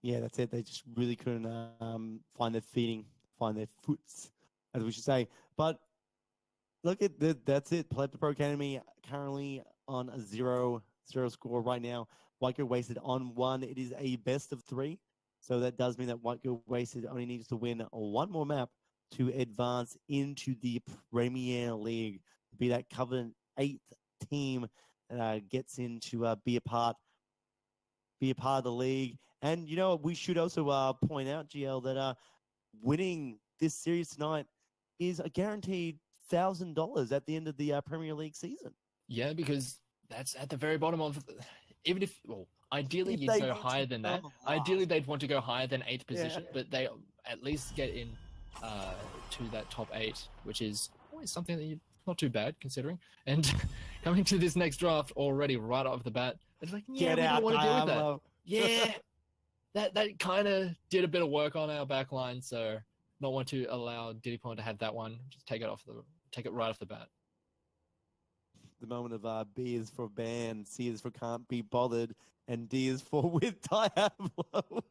Yeah, that's it. They just really couldn't find their foots, as we should say. But look at that. That's it. Play the Pro Academy currently on a 0-0 score right now. White Girl Wasted on 1. It is a best of 3. So that does mean that White Girl Wasted only needs to win one more map to advance into the Premier League, be that covered 8th team that gets in to be a part of the league. And you know, we should also point out, GL, that winning this series tonight is a guaranteed $1,000 at the end of the Premier League season. Yeah, because that's at the very bottom of, even if, well, ideally you'd go higher than that. Ideally they'd want to go higher than 8th position, but they at least get in to that top 8, which is always something that not too bad considering. And coming to this next draft already right off the bat, it's like, yeah, we don't want to deal with that. Yeah, that kind of did a bit of work on our back line, so not want to allow Diddy Pong to have that one. Just take it right off the bat. The moment of B is for ban, C is for can't be bothered, and D is for with Diablo.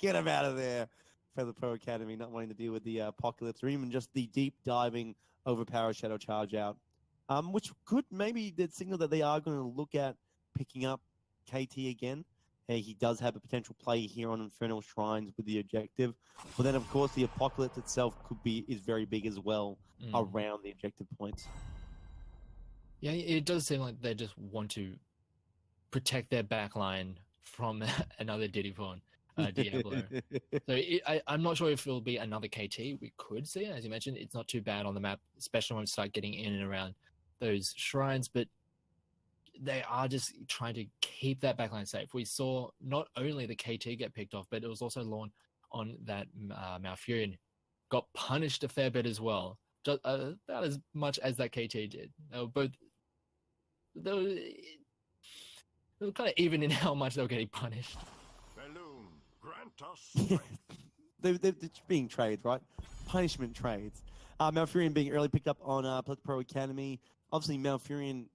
Get him out of there. For the Pro Academy, not wanting to deal with the apocalypse or even just the deep diving overpower shadow charge out, which could maybe signal that they are going to look at picking up KT again. He does have a potential play here on Infernal Shrines with the objective, but then of course the apocalypse itself is very big as well around the objective points. Yeah, it does seem like they just want to protect their backline from another Diddy Pong. Diablo. So I'm not sure if it'll be another KT. We could see it. As you mentioned, it's not too bad on the map, especially when we start getting in and around those shrines, but they are just trying to keep that backline safe. We saw not only the KT get picked off, but it was also Lorne on that Malfurion. Got punished a fair bit as well. Just, about as much as that KT did. They were kind of even in how much they were getting punished. They're being trades, right? Punishment trades. Malfurion being early picked up on Pro Academy. Obviously, Malfurion,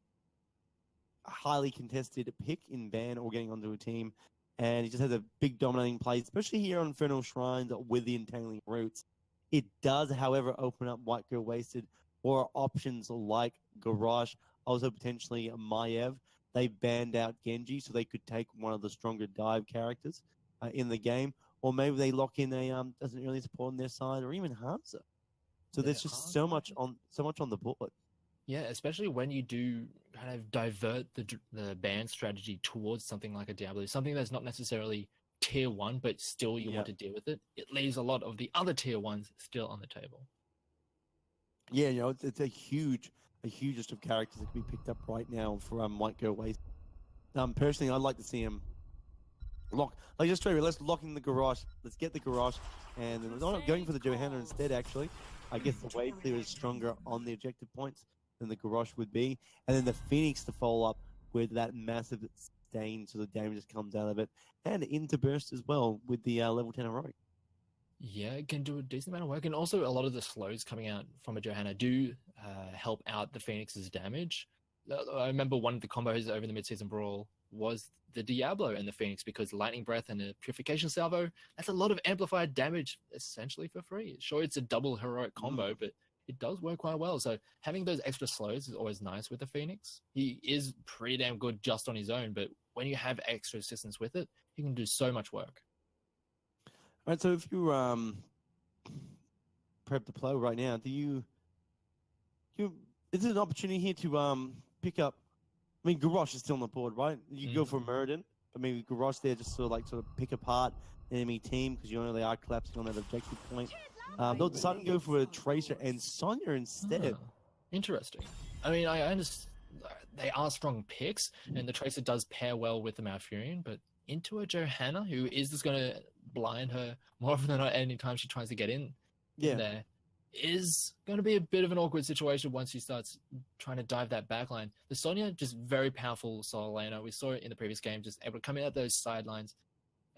a highly contested pick in ban or getting onto a team. And he just has a big dominating play, especially here on Infernal Shrines with the Entangling Roots. It does, however, open up White Girl Wasted or options like Garrosh, also potentially Maiev. They banned out Genji, so they could take one of the stronger dive characters in the game, or maybe they lock in a doesn't really support on their side, or even Hansa. So there's just so much on the board. Yeah, especially when you do kind of divert the ban strategy towards something like a Diablo, something that's not necessarily tier 1, but still you want to deal with it. It leaves a lot of the other tier 1s still on the table. Yeah, you know, it's a huge list of characters that can be picked up right now for White Girl Waste. Personally, I'd like to see him let's lock in the Garrosh. Let's get the Garrosh, and then we're not going for the Johanna instead. Actually, I guess the wave clear is stronger on the objective points than the Garrosh would be, and then the Phoenix to follow up with that massive stain, so the damage just comes out of it, and into burst as well with the level 10 heroic. Yeah, it can do a decent amount of work, and also a lot of the slows coming out from a Johanna do help out the Phoenix's damage. I remember one of the combos over the mid-season brawl was the Diablo and the Phoenix, because Lightning Breath and a Purification Salvo, that's a lot of amplified damage essentially for free. Sure, it's a double heroic combo, but it does work quite well. So having those extra slows is always nice with the Phoenix. He is pretty damn good just on his own, but when you have extra assistance with it, he can do so much work. All right, so if you prep to play right now, is there an opportunity here to pick up? I mean, Garrosh is still on the board, right? You go for Muradin, but maybe Garrosh there just sort of pick apart the enemy team, because you know they are collapsing on that objective point. They'll decide to go for a Tracer and Sonya instead. Interesting. I mean, I understand they are strong picks, and the Tracer does pair well with the Malfurion, but into a Johanna, who is just going to blind her more often than not any time she tries to get in there, is going to be a bit of an awkward situation once she starts trying to dive that backline. The Sonya, just very powerful solo laner. We saw it in the previous game, just able to come in at those sidelines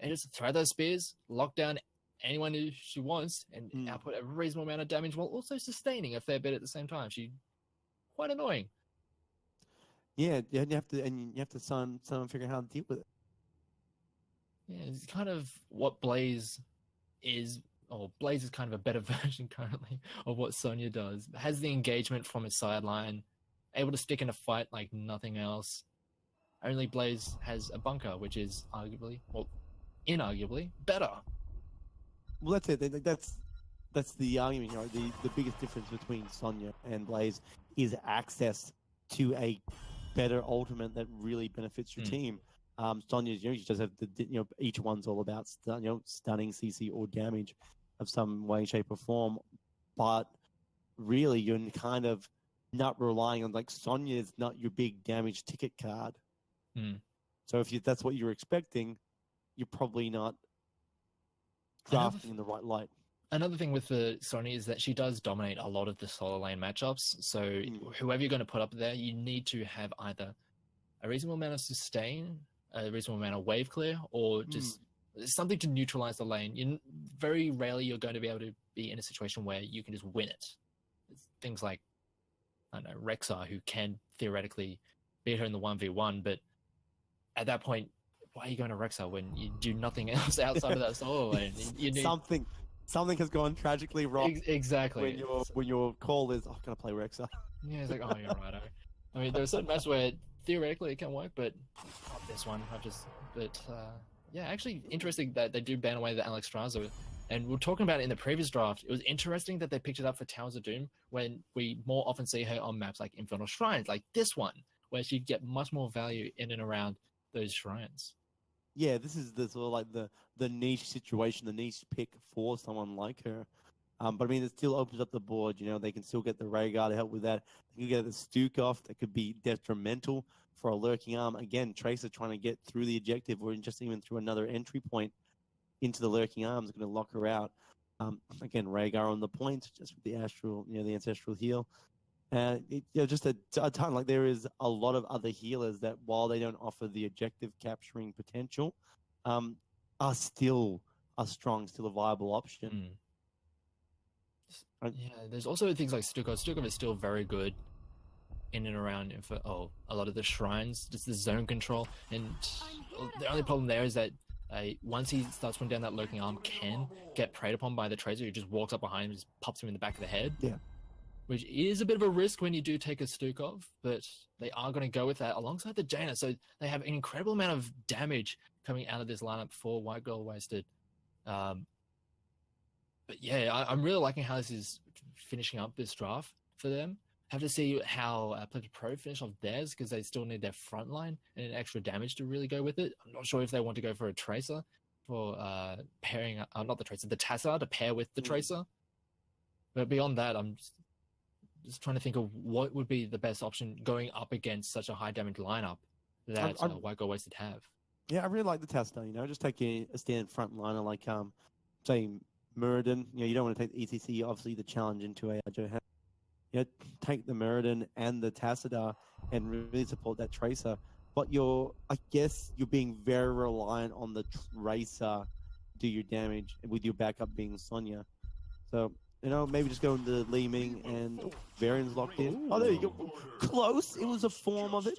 and just throw those spears, lock down anyone who she wants, and output a reasonable amount of damage while also sustaining a fair bit at the same time. She's quite annoying. Yeah, you have to someone figure out how to deal with it. Yeah, it's kind of what Blaze is, or Blaze is kind of a better version currently of what Sonya does. Has the engagement from his sideline, able to stick in a fight like nothing else. Only Blaze has a bunker, which is arguably, well, inarguably better. Well, that's it. That's the argument. You know, the biggest difference between Sonya and Blaze is access to a better ultimate that really benefits your team. Sonya's, you just have each one's all about stunning CC or damage of some way, shape, or form. But really, you're kind of not relying on, like, Sonya's not your big damage ticket card. So if that's what you're expecting, you're probably not drafting in the right light. Another thing with the Sonya is that she does dominate a lot of the solo lane matchups. So whoever you're going to put up there, you need to have either a reasonable amount of sustain, a reasonable amount of wave clear, or just something to neutralize the lane. Very rarely you're going to be able to be in a situation where you can just win it. It's things like, I don't know, Rexar, who can theoretically beat her in the 1v1, but at that point, why are you going to Rexar when you do nothing else outside of that solo lane? You need... Something has gone tragically wrong. Exactly. When your call is, I'm going to play Rexar. Yeah, it's like, oh, you're right. I mean, there's certain maps where theoretically it can work, but not this one. Yeah, actually interesting that they do ban away the Alex Strazo. And we were talking about it in the previous draft. It was interesting that they picked it up for Towers of Doom when we more often see her on maps like Infernal Shrines, like this one, where she'd get much more value in and around those shrines. Yeah, this is the sort of like the niche situation, the niche pick for someone like her. But I mean, it still opens up the board. They can still get the Rhaegar to help with that. They can get the Stukov that could be detrimental for a lurking arm. Again, Tracer trying to get through the objective or just even through another entry point into the lurking arm is going to lock her out. Again, Rhaegar on the point, just with the astral, the ancestral heal. Just a ton. Like, there is a lot of other healers that, while they don't offer the objective capturing potential, are still a viable option. Yeah, there's also things like Stukov. Stukov is still very good in and around a lot of the shrines, just the zone control. And the only problem there is that once he starts putting down that lurking arm, can get preyed upon by the Tracer, who just walks up behind him and just pops him in the back of the head. Yeah. Which is a bit of a risk when you do take a Stukov, but they are going to go with that alongside the Jaina. So they have an incredible amount of damage coming out of this lineup for White Girl Wasted. But yeah, I'm really liking how this is finishing up this draft for them. Have to see how Play2 Pro finish off theirs, because they still need their front line and an extra damage to really go with it. I'm not sure if they want to go for a Tracer for pairing, not the Tracer, the Tassar to pair with the Tracer. But beyond that, I'm just trying to think of what would be the best option going up against such a high damage lineup that White Girl Wasted have. Yeah, I really like the Tassar. Just take a stand front liner like say Muradin. You don't want to take the ETC, obviously the challenge into a Johann. Take the Muradin and the Tassadar and really support that Tracer. But I guess you're being very reliant on the Tracer to do your damage, with your backup being Sonya. So, maybe just go into Li Ming and Varian's locked in. Oh, there you go. Close. It was a form of it.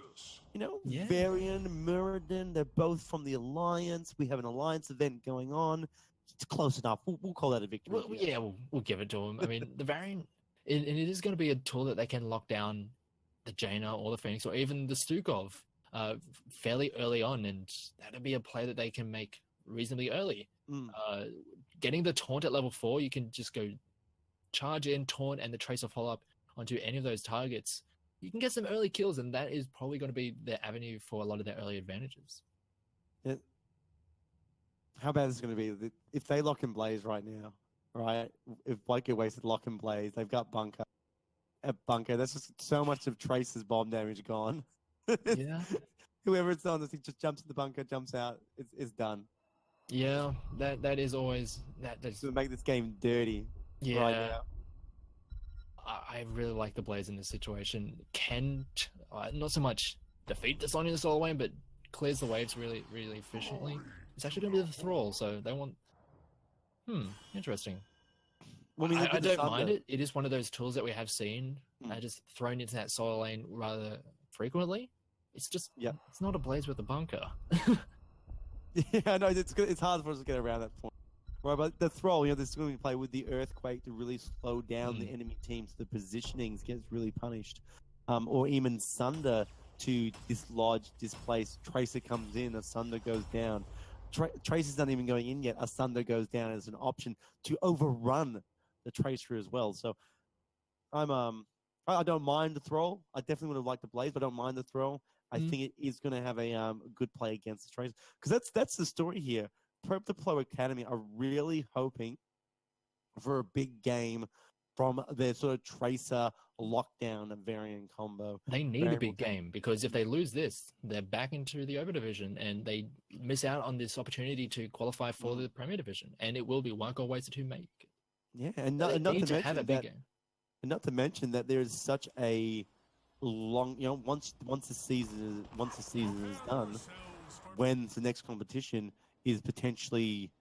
Yeah. Varian, Muradin, they're both from the Alliance. We have an Alliance event going on. It's close enough. We'll call that a victory. We'll give it to them. I mean, the Varian, it is going to be a tool that they can lock down the Jaina or the Phoenix or even the Stukov fairly early on, and that'll be a play that they can make reasonably early. Getting the taunt at level 4, you can just go charge in, taunt, and the Tracer follow-up onto any of those targets. You can get some early kills, and that is probably going to be their avenue for a lot of their early advantages. Yeah. How bad is it going to be if they lock in Blaze right now, right? If White Girl Wasted lock in Blaze, they've got Bunker. At Bunker, that's just so much of Tracer's bomb damage gone. Yeah. Whoever it's on, just jumps in the bunker, jumps out, it's done. Yeah, that is always... That's to make this game dirty. Yeah. Right now. I really like the Blaze in this situation. Can not so much defeat the Sonya in the solo lane, but clears the waves really, really efficiently. It's actually going to be the Thrall, so they want... interesting. Well, I don't mind it. It is one of those tools that we have seen just thrown into that solo lane rather frequently. It's just... It's not a Blaze with a bunker. Yeah, I know it's hard for us to get around that point. Right, but the throw, this is going to play with the earthquake to really slow down the Mm. enemy team, so the positionings gets really punished. Or even Sunder to dislodge, displace. Tracer comes in, a Sunder goes down. Tracer's not even going in yet. A Sunder goes down as an option to overrun the Tracer as well. So I don't mind the throw. I definitely would have liked the Blaze, but I don't mind the throw. I Mm. think it is going to have a good play against the Tracer, because that's the story here. P2PA Academy are really hoping for a big game from their sort of Tracer lockdown variant combo. They need a Variant will big game because if they lose this, they're back into the Over Division and they miss out on this opportunity to qualify for the Premier Division. And it will be one goal wasted to make. Yeah, and So they not need to to have a mention big that, game. and not to mention that there is such a long, once the season is done, when the next competition is potentially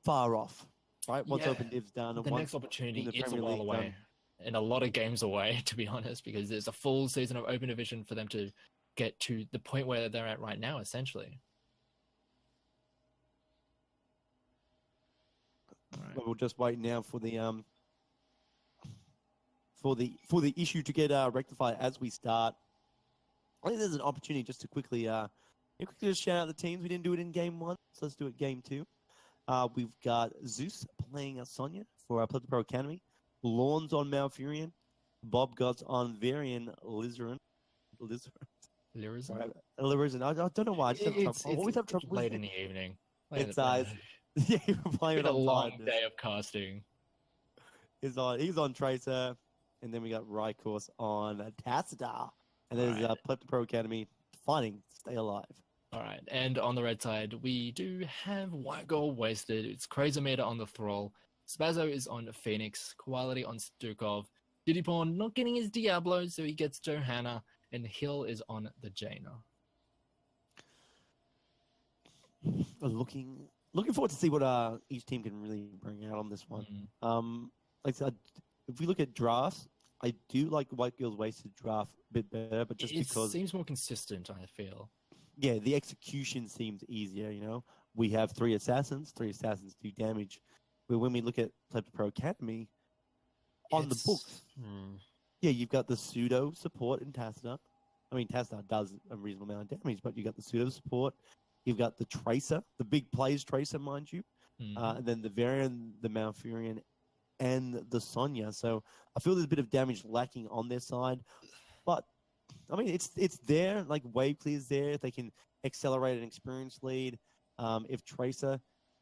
far off, right? Once Yeah, Open Div's done, and the once next opportunity the is a Premier while League away done. and a lot of games away, to be honest, because there's a full season of Open Division for them to get to the point where they're at right now, essentially. Right. We'll just wait now for the issue to get rectified as we start. I think there's an opportunity just to quickly just shout out the teams. We didn't do it in game 1, so let's do it game 2. We've got Zeus playing Sonya for our P2PA Academy. Lawns on Malfurion. Bob Gods on Varian Lizarin. Lyrism? Right. Lizarin. I don't know why. I just have trouble. I always have trouble with late it. in the evening. It's yeah, you're playing been it a on long tiredness. day of casting. He's on Tracer, and then we got Rykors on Tassadar. And there's Right. P2PA Academy fighting to stay alive. All right, and on the red side, we do have White Gold Wasted. It's Krazometer on the Thrall. Spazzo is on Phoenix. Quality on Stukov. Diddyporn not getting his Diablo, so he gets Johanna. And Hill is on the Jaina. Looking forward to see what each team can really bring out on this one. Like I said, if we look at drafts, I do like White Girls Wasted draft a bit better, but just because it seems more consistent, I feel. Yeah, the execution seems easier. We have 3 assassins. 3 assassins do damage. But when we look at P2PA Academy, on the books, yeah, you've got the pseudo support in Tassadar. I mean, Tassadar does a reasonable amount of damage, but you got the pseudo support. You've got the Tracer, the big plays Tracer, mind you, and then the Varian, the Malfurion, and the Sonya. So I feel there's a bit of damage lacking on their side, but I mean, it's there. Like wave clear's there. If they can accelerate an experience lead, if Tracer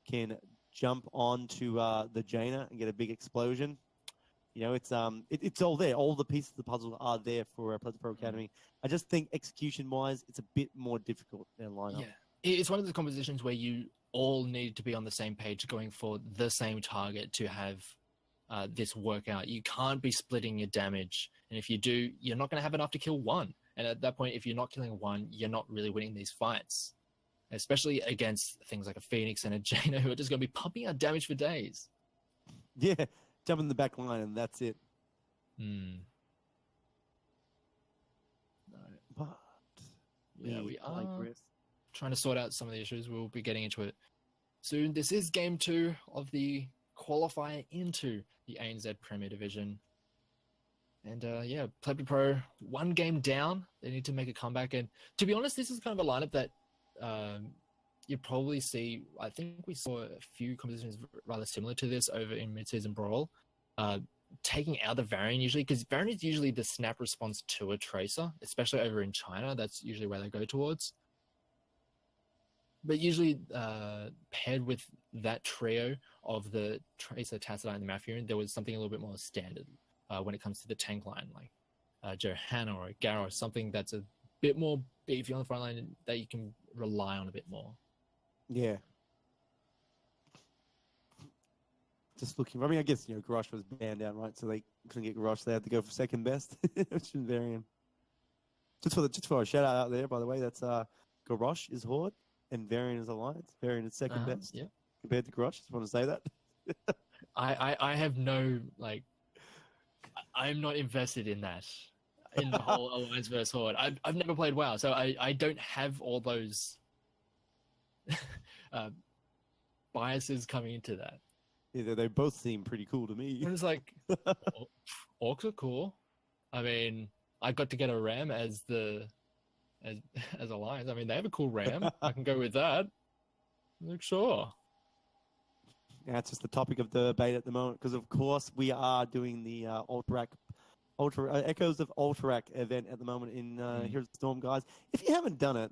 can jump onto the Jaina and get a big explosion, it's all there. All the pieces of the puzzle are there for P2PA Academy. I just think execution-wise, it's a bit more difficult than lineup. Yeah, it's one of the compositions where you all need to be on the same page, going for the same target to have this work out. You can't be splitting your damage, and if you do, you're not going to have enough to kill one. And at that point, if you're not killing one, you're not really winning these fights, especially against things like a Phoenix and a Jaina who are just going to be pumping out damage for days. Yeah, jump in the back line and that's it. But yeah, we are trying to sort out some of the issues. We'll be getting into it soon. This is game 2 of the qualifier into the ANZ Premier Division. And yeah, P2PA 1 game down. They need to make a comeback. And to be honest, this is kind of a lineup that you probably see. I think we saw a few compositions rather similar to this over in Mid-Season Brawl. Taking out the Varian usually, because Varian is usually the snap response to a Tracer, especially over in China. That's usually where they go towards. But usually paired with that trio of the Tracer, Tassadar, and the Malfurion, there was something a little bit more standard when it comes to the tank line, like Johanna or Garo, or something that's a bit more beefy on the front line that you can rely on a bit more. Yeah. Just looking. I mean, I guess Garrosh was banned out, right? So they couldn't get Garrosh. They had to go for second best, which is Varian. Just for a shout out there, by the way, that's Garrosh is Horde and Varian is Alliance. Varian is second best. Yeah. Compared to Garrosh. Just want to say that. I have no I'm not invested in that. In the whole Alliance versus Horde. I've never played WoW, so I don't have all those uh, biases coming into that. Yeah, they both seem pretty cool to me. And it's like, orcs are cool. I mean, I got to get a ram as as alliance. I mean, they have a cool ram. I can go with that. Like, sure. Yeah, it's just the topic of debate at the moment because, of course, we are doing the Echoes of Alterac event at the moment in Heroes of the Storm, guys. If you haven't done it,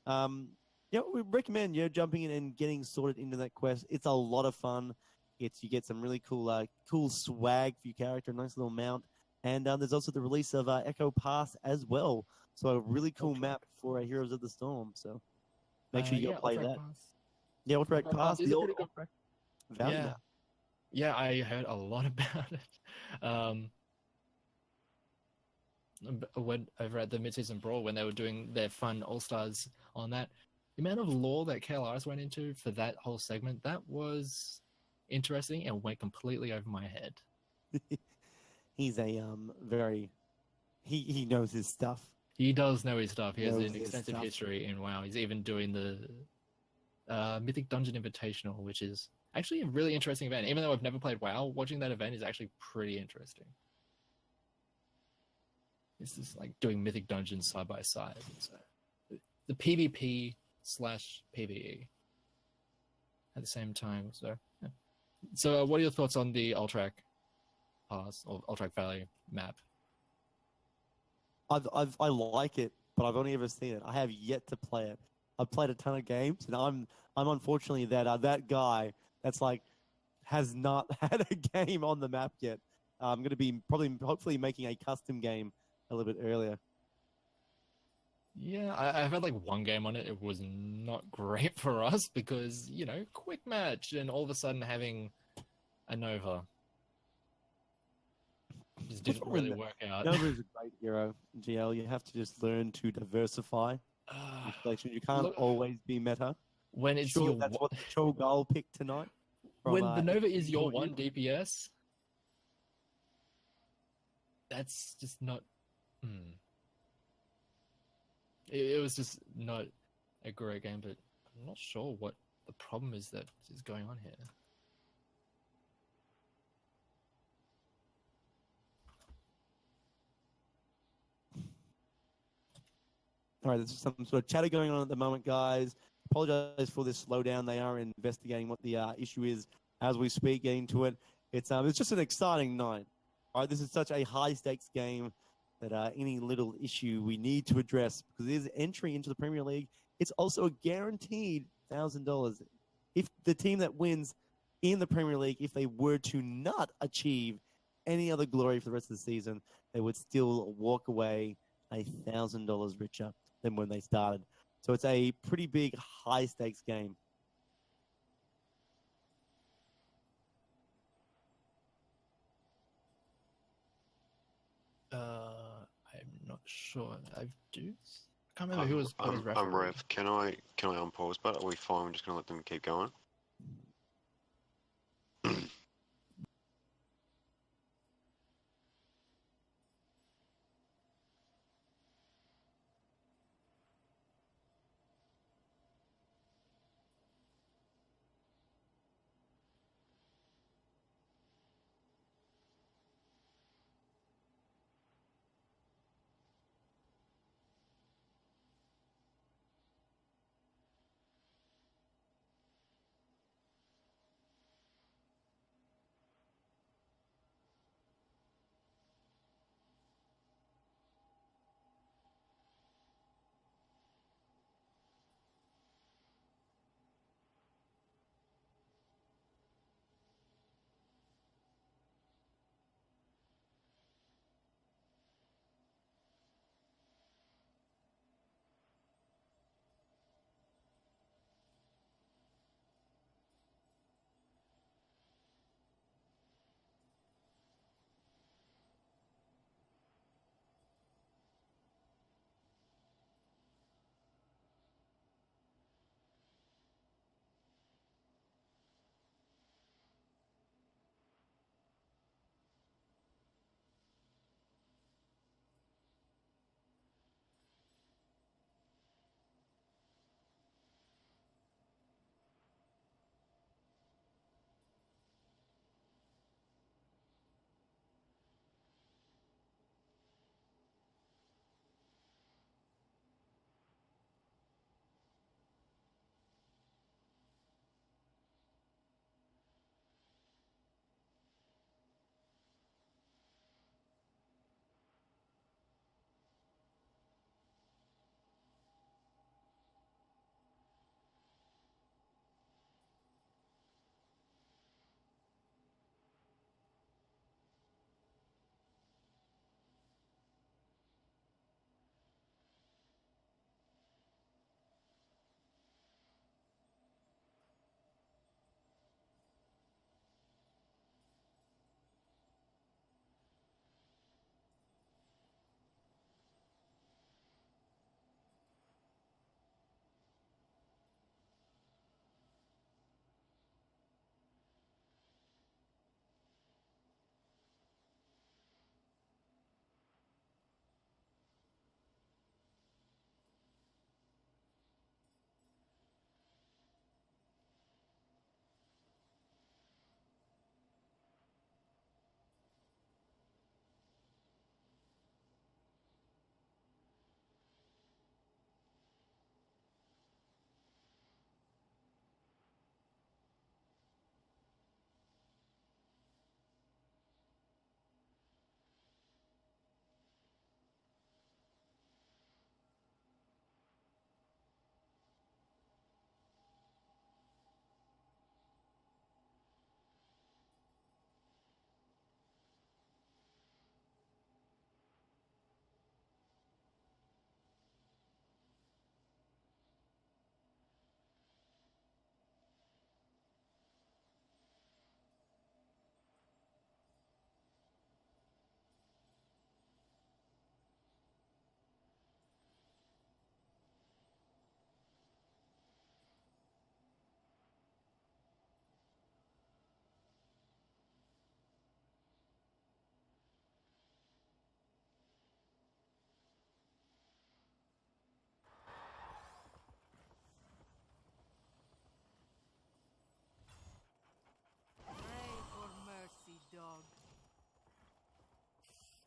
we recommend jumping in and getting sorted into that quest. It's a lot of fun. You get some really cool swag for your character, a nice little mount, and there's also the release of Echo Pass as well. So a really cool map for Heroes of the Storm. So make sure you go play that. Pass. Yeah, Alterac Pass, is the a old pretty good. Valley map. Yeah, I heard a lot about it. When over at the Midseason Brawl, when they were doing their fun All Stars on that, the amount of lore that KLRs went into for that whole segment, that was interesting and went completely over my head. He's a he knows his stuff. He does know his stuff. He has an extensive history in WoW. He's even doing the Mythic Dungeon Invitational, which is actually a really interesting event. Even though I've never played WoW, watching that event is actually pretty interesting. It's just like doing Mythic Dungeons side by side. So the PvP/PvE at the same time. So, yeah. So what are your thoughts on the Alterac Pass or Alterac Valley map? I like it, but I've only ever seen it. I have yet to play it. I've played a ton of games, and I'm unfortunately that guy that's like has not had a game on the map yet. I'm going to be hopefully making a custom game a little bit earlier. Yeah, I've had like one game on it. It was not great for us because, quick match and all of a sudden having a Nova. Just didn't really work out. Nova is a great hero, GL. You have to just learn to diversify your collection. You can't always be meta. When it's that's what the Cho'Gall picked tonight. When the Nova is your one DPS, that's just not... It was just not a great game, but I'm not sure what the problem is that is going on here. All right, there's some sort of chatter going on at the moment, guys. Apologize for this slowdown. They are investigating what the issue is as we speak, getting to it. It's just an exciting night. All right, this is such a high-stakes game that any little issue we need to address because it is entry into the Premier League. It's also a guaranteed $1,000. If the team that wins in the Premier League, if they were to not achieve any other glory for the rest of the season, they would still walk away $1,000 richer than when they started. So it's a pretty big high-stakes game. I'm not sure. I can't remember who was referee. I'm Rev. Can I unpause? But are we fine? We're just gonna let them keep going.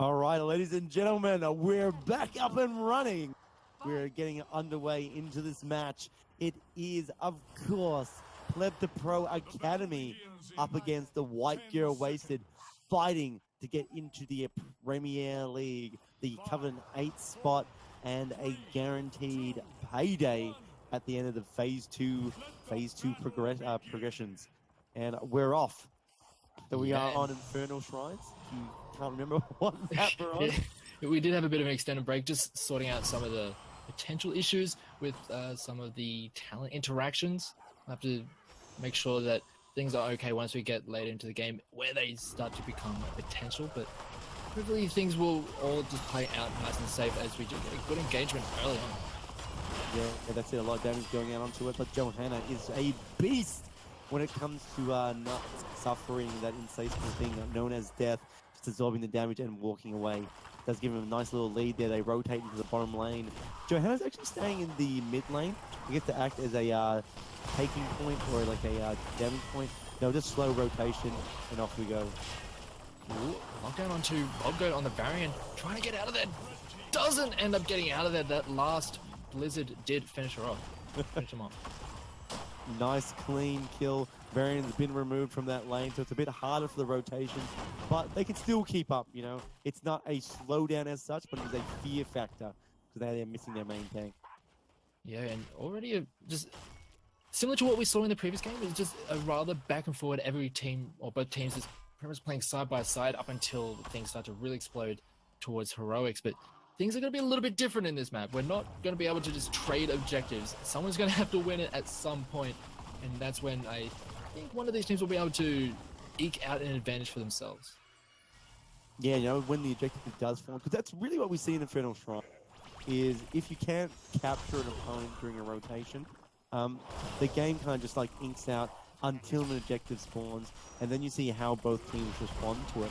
All right, ladies and gentlemen, we're back up and running. We're getting underway into this match. It is, of course, Pleb to Pro Academy up against the White Gear Wasted, fighting to get into the Premier League, the Covenant 8 spot, and a guaranteed payday at the end of the Phase 2 progressions. And we're off. So we are on Infernal Shrines. If you can't remember what map we're on. We did have a bit of an extended break, just sorting out some of the potential issues with some of the talent interactions. I have to make sure that things are okay once we get later into the game, where they start to become a potential. But hopefully things will all just play out nice and safe as we do get a good engagement early on. Yeah, that's it. A lot of damage going out onto it, but Johanna is a beast when it comes to not suffering that insatiable thing known as death, just absorbing the damage and walking away. Does give him a nice little lead there. They rotate into the bottom lane. Johanna's actually staying in the mid lane. He gets to act as a taking point or like a damage point. No, just slow rotation, and off we go. Ooh, lockdown onto Bobgoat on the Varian, trying to get out of there. Doesn't end up getting out of there. That last Blizzard did finish her off. Finish him off. Nice clean kill. Varian's been removed from that lane, so it's a bit harder for the rotation, but they can still keep up, you know. It's not a slowdown as such, but it's a fear factor because they're missing their main tank. Yeah, and already just similar to what we saw in the previous game, it's just a rather back and forward. Every team, or both teams, is pretty much playing side by side up until things start to really explode towards heroics. But things are going to be a little bit different in this map. We're not going to be able to just trade objectives. Someone's going to have to win it at some point, and that's when I think one of these teams will be able to eke out an advantage for themselves. Yeah, you know, when the objective does form, because that's really what we see in Infernal Shrine, is if you can't capture an opponent during a rotation, the game kind of just like inks out until an objective spawns, and then you see how both teams respond to it.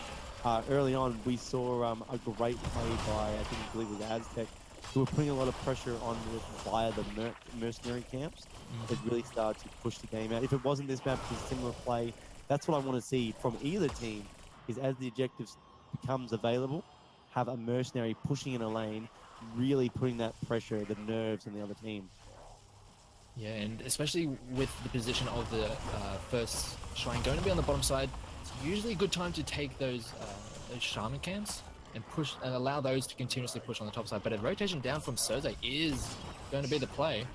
Early on, we saw a great play by, I believe it was Aztec, who were putting a lot of pressure on via the mercenary camps. It really started to push the game out. If it wasn't this map, it was a similar play. That's what I want to see from either team, is as the objectives becomes available, have a mercenary pushing in a lane, really putting that pressure, the nerves on the other team. Yeah, and especially with the position of the first shrine going to be on the bottom side, it's usually a good time to take those shaman camps and push and allow those to continuously push on the top side. But a rotation down from Soze is going to be the play.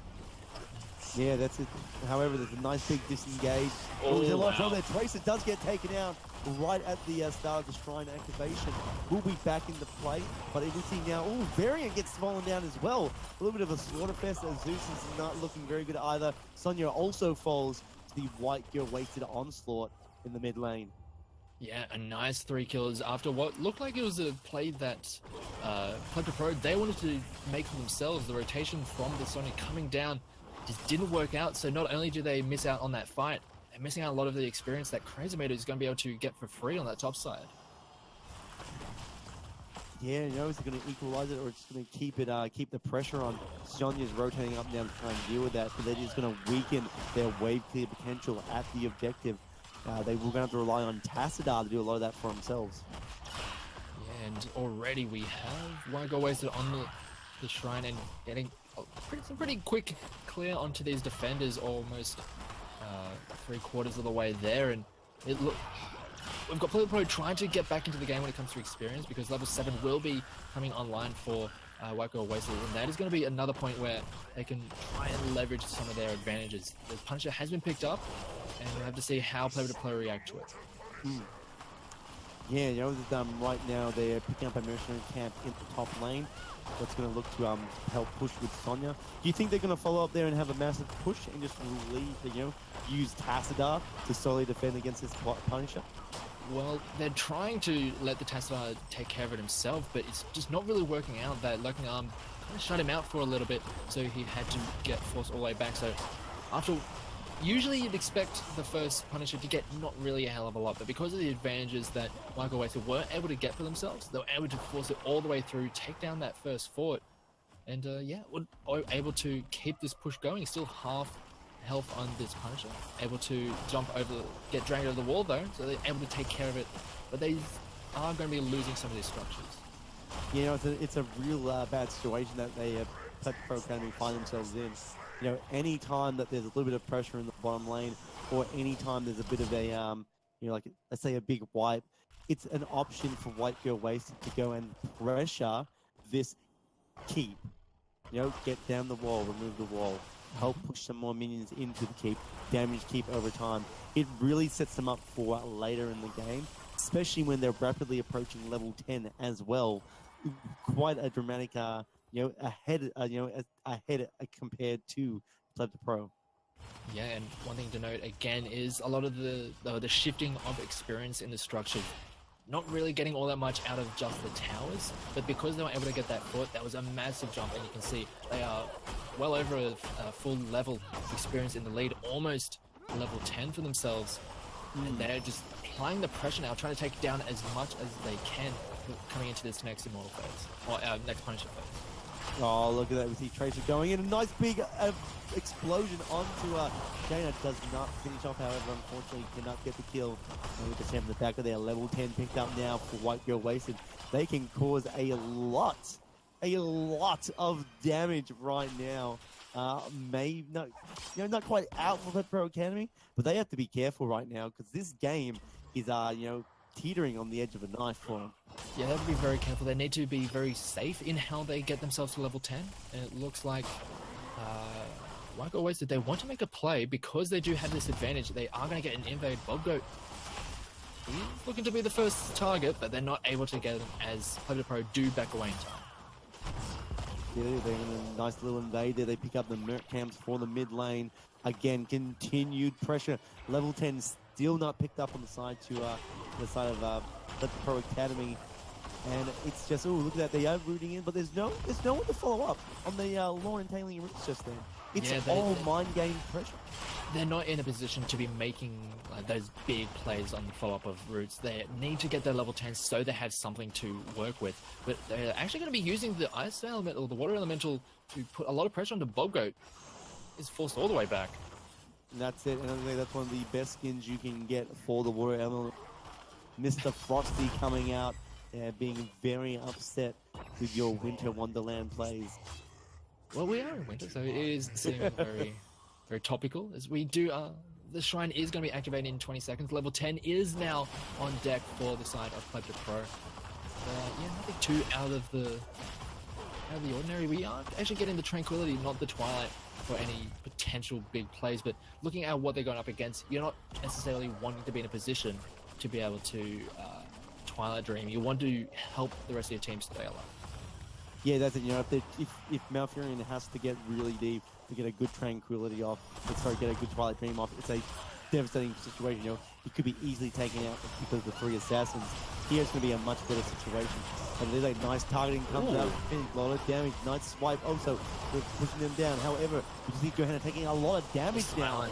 Yeah, that's it. However, there's a nice big disengage. There's a lot of trouble there. Tracer does get taken out right at the start of the Shrine activation. Will be back into play, but we see now, Variant gets fallen down as well. A little bit of a slaughterfest as Zeus is not looking very good either. Sonya also falls to the White Gear Wasted onslaught in the mid lane. Yeah, a nice 3 kills after what looked like it was a play that Pleb to Pro, they wanted to make for themselves. The rotation from the Sonya coming down just didn't work out, so not only do they miss out on that fight, they're missing out a lot of the experience that Crazy Mater is going to be able to get for free on that top side. Yeah, you know, is it going to equalize it, or it's going to keep it, keep the pressure on? Sonya's rotating up and down to try and deal with that, but they're just going to weaken their wave clear potential at the objective. They were going to have to rely on Tassadar to do a lot of that for themselves. Yeah, and already we have White Gear Wasted on the shrine and getting some pretty quick clear onto these defenders, almost 3/4 of the way there. And we've got Pleb to Pro trying to get back into the game when it comes to experience, because level 7 will be coming online for White Gear Wasted, and that is going to be another point where they can try and leverage some of their advantages. The Punisher has been picked up, and we'll have to see how Pleb to Pro react to it. Yeah, you know, right now they're picking up a mercenary camp in the top lane. That's going to look to help push with Sonya. Do you think they're going to follow up there and have a massive push and just use Tassadar to solely defend against this Punisher? Well, they're trying to let the Tassadar take care of it himself, but it's just not really working out. That Lurking Arm kind of shut him out for a little bit, so he had to get forced all the way back. So after... Usually you'd expect the first Punisher to get not really a hell of a lot, but because of the advantages that White Gear Wasted were able to get for themselves, they were able to force it all the way through, take down that first fort, and were able to keep this push going. Still half health on this Punisher, able to jump over, get dragged over the wall though, so they're able to take care of it, but they are going to be losing some of these structures. You know, it's a real bad situation that they Pleb Pro Academy find themselves in. You know, any time that there's a little bit of pressure in the bottom lane, or any time there's a bit of a you know, like let's say a big wipe, it's an option for White Girl Wasted to go and pressure this keep. You know, get down the wall, remove the wall, help push some more minions into the keep, damage keep over time. It really sets them up for later in the game, especially when they're rapidly approaching level 10 as well. Quite a dramatic, you know, ahead, ahead compared to Pleb Pro. Yeah, and one thing to note again is a lot of the shifting of experience in the structure, not really getting all that much out of just the towers, but because they were able to get that fort, that was a massive jump, and you can see they are well over a full level of experience in the lead, almost level 10 for themselves, and they're just applying the pressure now, trying to take down as much as they can coming into this next Immortal phase, or next Punisher phase. Oh, look at that. We see Tracer going in. A nice big explosion onto Jaina. Does not finish off, however, unfortunately cannot get the kill. And with the champ in the back of their level 10 picked up now for White Girl Wasted. They can cause a lot of damage right now. Maybe not, you know, not quite out for the Pro Academy, but they have to be careful right now because this game is, you know, teetering on the edge of a knife for them. Yeah, they have to be very careful. They need to be very safe in how they get themselves to level 10. And it looks like White Girl Wasted, they want to make a play because they do have this advantage. They are going to get an invade. Bobgoat, he's looking to be the first target, but they're not able to get him as Pleb Pro do back away in time. Yeah, they're in a nice little invade there. They pick up the Merc camps for the mid lane. Again, continued pressure. Level 10 still not picked up on the side to the side of the Pro Academy, and it's just, oh, look at that, they are rooting in, but there's no one to follow up on the Lauren Tailing roots just then. It's all mind game pressure. They're not in a position to be making those big plays on the follow-up of roots. They need to get their level 10 so they have something to work with. But they're actually going to be using the ice element or the water elemental to put a lot of pressure onto Bobgoat. He's forced all the way back. And that's it, and I think that's one of the best skins you can get for the water element. Mr. Frosty coming out, being very upset with your Winter Wonderland plays. Well, we are in winter, so it is seeming very, very topical. As we do, the shrine is going to be activated in 20 seconds. Level 10 is now on deck for the side of Pleb Pro. Yeah, nothing too out of the ordinary. We are actually getting the Tranquility, not the Twilight, for any potential big plays. But looking at what they're going up against, you're not necessarily wanting to be in a position to be able to Twilight Dream. You want to help the rest of your team stay alive. Yeah, that's it. You know, if Malfurion has to get really deep to get a good Tranquility off, get a good Twilight Dream off, it's a devastating situation. You know, he could be easily taken out because of the 3 assassins. Here's going to be a much better situation. And there's a nice targeting comes out, a lot of damage, nice swipe. Also, they're pushing them down. However, you see Johanna taking a lot of damage down.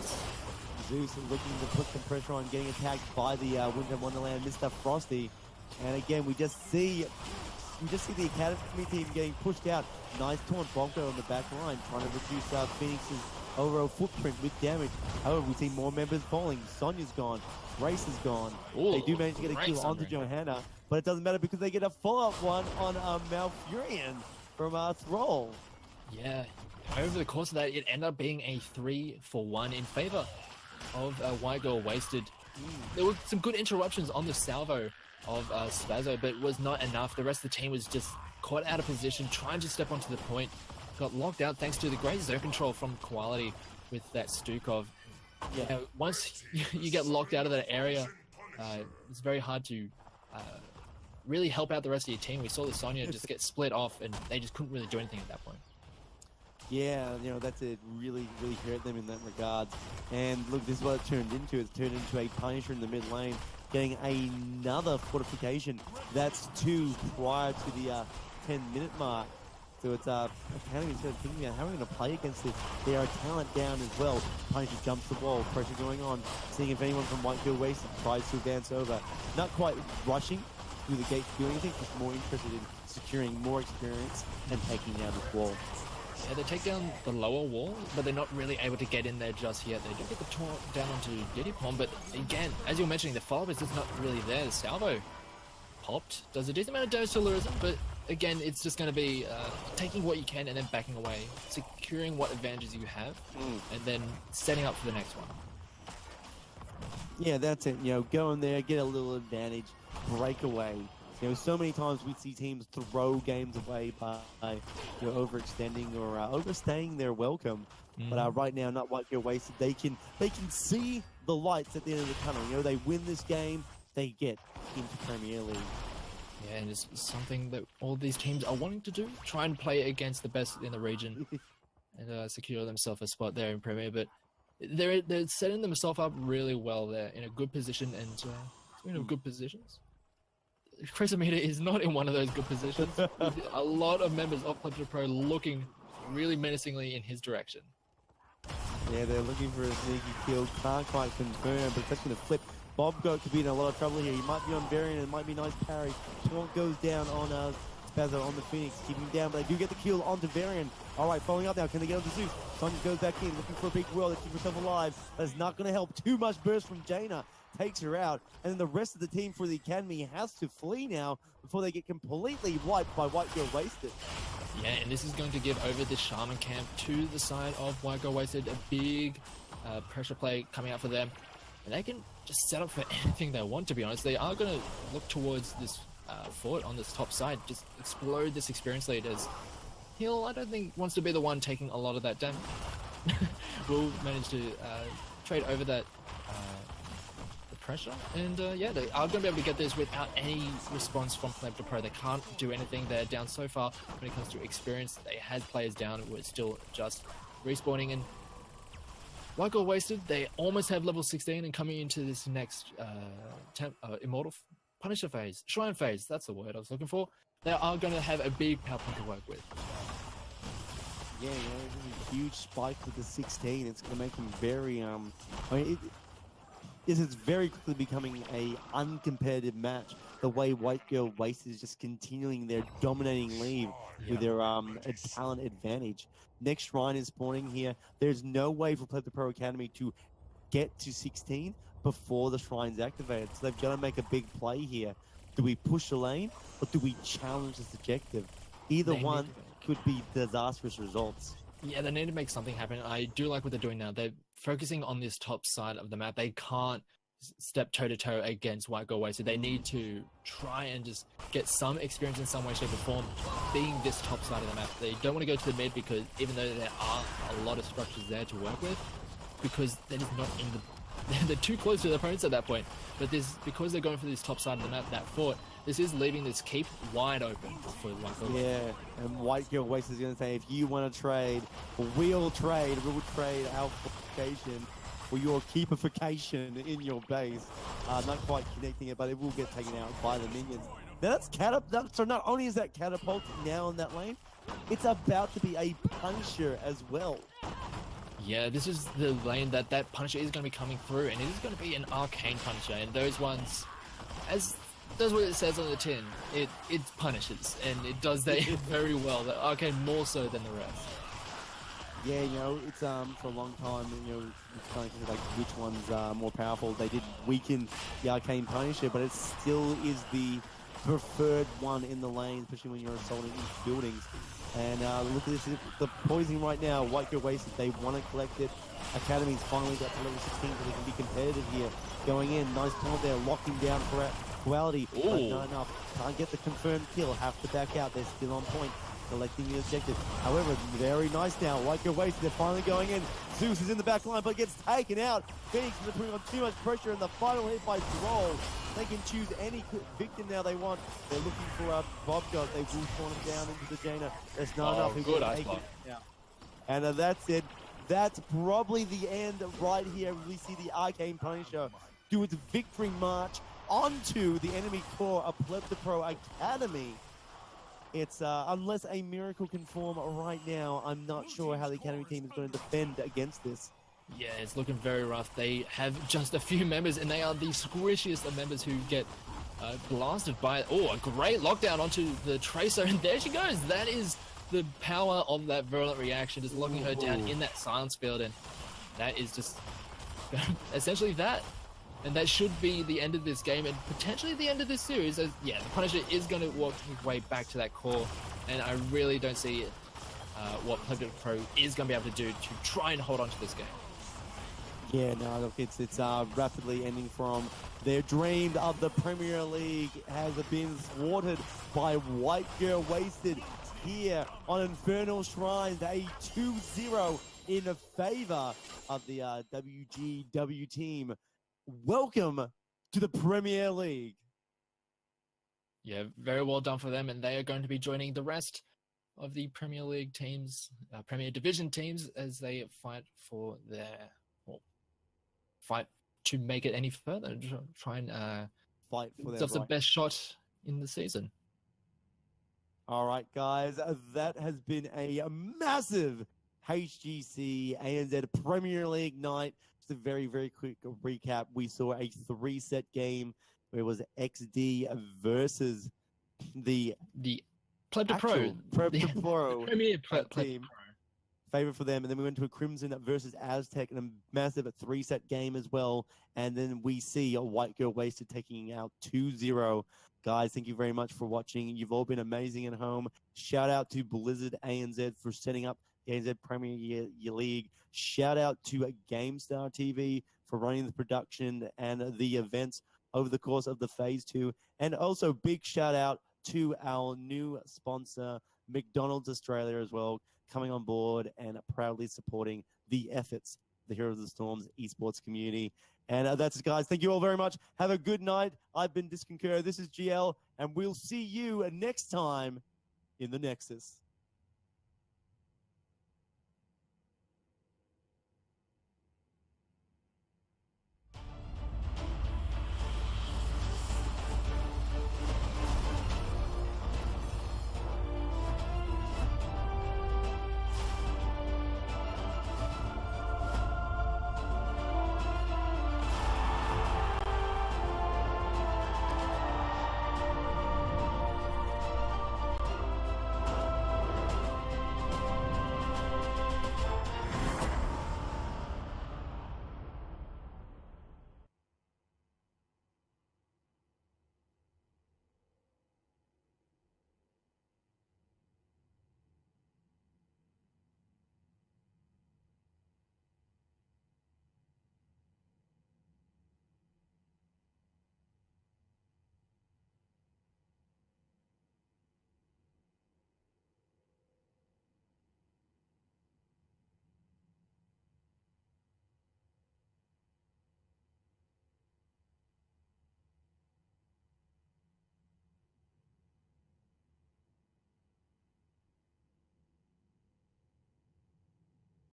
Zeus looking to put some pressure on, getting attacked by the Winter Wonderland, Mr. Frosty. And again, we just see the Academy team getting pushed out. Nice taunt Bonko on the back line, trying to reduce Phoenix's overall footprint with damage. However, we see more members falling. Sonya's gone. Grace is gone. Ooh, they do manage to get a kill onto Johanna, but it doesn't matter because they get a follow-up one on Malfurion from Thrall. Yeah, over the course of that, it ended up being a 3-for-1 in favor of White Girl Wasted. There were some good interruptions on the salvo of Spazzo, but it was not enough. The rest of the team was just caught out of position, trying to step onto the point. Got locked out thanks to the great zone control from Quality with that Stukov. Yeah, once you get locked out of that area, it's very hard to really help out the rest of your team. We saw the Sonya just get split off, and they just couldn't really do anything at that point. Yeah, you know, that's it. Really hurt them in that regard. And look, this is what it turned into. It's turned into a Punisher in the mid lane, getting another fortification. That's 2 prior to the 10-minute mark. So it's Academy instead of thinking about how we're going to play against this. There are talent down as well. Punisher jumps the wall, pressure going on, seeing if anyone from White Girl Wasted tries to advance over. Not quite rushing through the gate to do anything, just more interested in securing more experience and taking down this wall. Yeah, they take down the lower wall, but they're not really able to get in there just yet. They do get the taunt down onto Diddypon, but again, as you were mentioning, the follow-up is just not really there. The salvo popped, does a decent amount of damage to Lurism, but again, it's just going to be taking what you can and then backing away, securing what advantages you have, and then setting up for the next one. Yeah, that's it. Go in there, get a little advantage, break away. So many times we see teams throw games away by overextending or overstaying their welcome. But right now, not White Girl Wasted. They can see the lights at the end of the tunnel. They win this game, they get into Premier League. Yeah, and it's something that all these teams are wanting to do. Try and play against the best in the region and secure themselves a spot there in Premier. But they're setting themselves up really well there in a good position and speaking of good positions, Cresamita is not in one of those good positions. A lot of members of P2PA looking really menacingly in his direction. Yeah, they're looking for a sneaky kill. Can't quite confirm, but that's going to flip. Bobgoat could be in a lot of trouble here. He might be on Varian, and it might be nice parry. Taunt goes down on Spazzo on the Phoenix, keeping him down, but they do get the kill onto Varian. All right, following up now. Can they get onto Zeus? Sonya goes back in, looking for a big whirl to keep herself alive. That's not going to help. Too much burst from Jaina. Takes her out, and then the rest of the team for the Academy has to flee now before they get completely wiped by White Girl Wasted. Yeah, and this is going to give over the Shaman camp to the side of White Girl Wasted. A big pressure play coming out for them, and they can just set up for anything they want, to be honest. They are going to look towards this fort on this top side, just explode this experience lead, as Hill, I don't think, wants to be the one taking a lot of that damage. We'll manage to trade over that pressure, and yeah, they are going to be able to get this without any response from P2PA. They can't do anything. They're down so far when it comes to experience. They had players down who were still just respawning, and White Girl Wasted, they almost have level 16 and coming into this next Immortal Punisher phase, Shrine phase, that's the word I was looking for. They are going to have a big power point to work with. Yeah, a huge spike with the 16. It's going to make them very it's very quickly becoming a uncompetitive match. The way White Girl Wasted is just continuing their dominating lead with their a talent advantage. Next shrine is spawning here. There's no way for P2PA Academy to get to 16 before the shrine's activated. So they've got to make a big play here. Do we push the lane or do we challenge this objective? Either one could be disastrous results. Yeah, they need to make something happen. I do like what they're doing now. They're focusing on this top side of the map. They can't step toe-to-toe against White Girl Wasted. They need to try and just get some experience in some way, shape, or form being this top side of the map. They don't want to go to the mid, because even though there are a lot of structures there to work with, because they're just not in the... They're too close to their opponents at that point. But because they're going for this top side of the map, that fort, this is leaving this keep wide open for White Girl. Yeah, and White Girl Wasted is going to say, if you want to trade, we'll trade our fortification for your keepification in your base. Not quite connecting it, but it will get taken out by the minions. Now that's so not only is that catapult now in that lane, it's about to be a Punisher as well. Yeah, this is the lane that Punisher is going to be coming through, and it is going to be an arcane Punisher, and those ones, as does what it says on the tin, it punishes, and it does that very well. The arcane more so than the rest. Yeah, it's for a long time, it's trying to think like which one's more powerful. They did weaken the arcane Punisher, but it still is the preferred one in the lane, especially when you're assaulting into buildings. And look at this, the poison right now. White Girl Wasted, they want to collect it. Academy's finally got to level 16 so they can be competitive here. Going in, nice taunt there, locking down for quality. But not enough, can't get the confirmed kill, have to back out, they're still on point. Collecting the objective. However, very nice now. White Girl Wasted, they're finally going in. Zeus is in the back line, but gets taken out. Phoenix is putting on too much pressure, and the final hit by Droll. They can choose any victim now they want. They're looking for a Bobgoat. They will spawn him down into the Jaina. That's not enough. Good ice block. Yeah. And that's it. That's probably the end right here. We see the Arcane Punisher do its victory march onto the enemy core of P2PA Academy. It's, unless a miracle can form right now, I'm not sure how the Academy team is going to defend against this. Yeah, it's looking very rough. They have just a few members, and they are the squishiest of members who get blasted by it. Oh, a great lockdown onto the Tracer, and there she goes. That is the power of that virulent reaction, just locking her down in that silence field, and that is just essentially that. And that should be the end of this game and potentially the end of this series. As the Punisher is going to work his way back to that core, and I really don't see what Play Pro is going to be able to do to try and hold on to this game. Yeah, no, look, it's rapidly ending from their dream of the Premier League has been thwarted by White Girl Wasted here on Infernal Shrines, a 2-0 in favor of the WGW team. Welcome to the Premier League. Yeah, very well done for them, and they are going to be joining the rest of the Premier League teams, Premier Division teams, as they fight for fight to make it any further, try and Fight for their the right. best shot in the season. All right, guys, that has been a massive HGC ANZ Premier League night. Just a very, very quick recap. We saw a 3-set game where it was XD versus the Pleb to Pro. Pro Premier Pleb team. Pro. Favorite for them. And then we went to a Crimson versus Aztec in a massive 3-set game as well. And then we see a White Girl Wasted taking out 2-0. Guys, thank you very much for watching. You've all been amazing at home. Shout out to Blizzard ANZ for setting up the ANZ Premier League. Shout out to GameStar TV for running the production and the events over the course of the Phase 2. And also big shout out to our new sponsor, McDonald's Australia as well, coming on board and proudly supporting the efforts of the Hero of the Storms esports community. And that's it, guys. Thank you all very much. Have a good night. I've been Disconcur. This is GL, and we'll see you next time in the Nexus.